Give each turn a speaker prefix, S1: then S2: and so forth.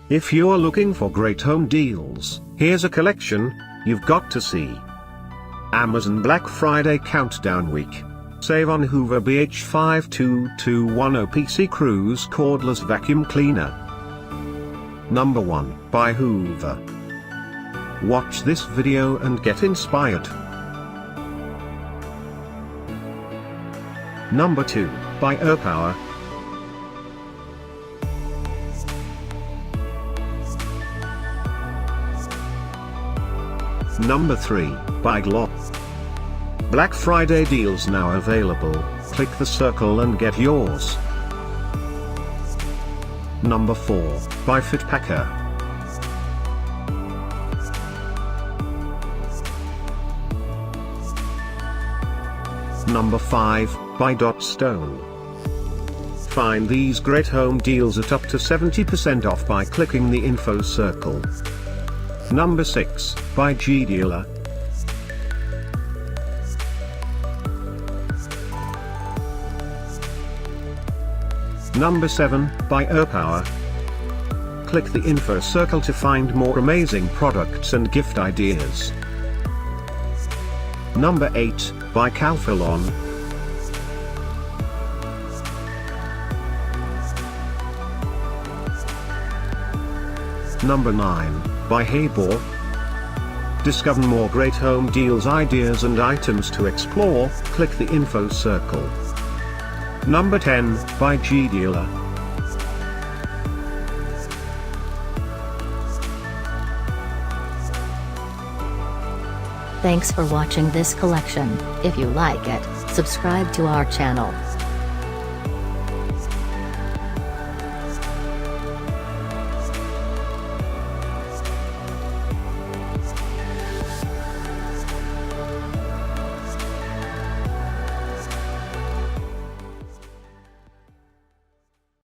S1: If you're looking for great home deals, here's a collection you've got to see. Amazon Black Friday Countdown Week. Save on Hoover BH52210PC Cruise Cordless Vacuum Cleaner. Number 1, by Hoover. Watch this video and get inspired. Number 2, by Urpower. Number 3, by Gloue. Black Friday deals now available, click the circle and get yours. Number 4, by Fitpacker. Number 5, by DotStone. Find these great home deals at up to 70% off by clicking the info circle. Number 6, by Gdealer. Number 7, by Urpower. Click the info circle to find more amazing products and gift ideas. Number 8, by Calphalon. Number 9, by Hoover. Discover more great home deals, ideas and items to explore, click the info circle. Number 10, by Gdealer.
S2: Thanks for watching this collection. If you like it, subscribe to our channel.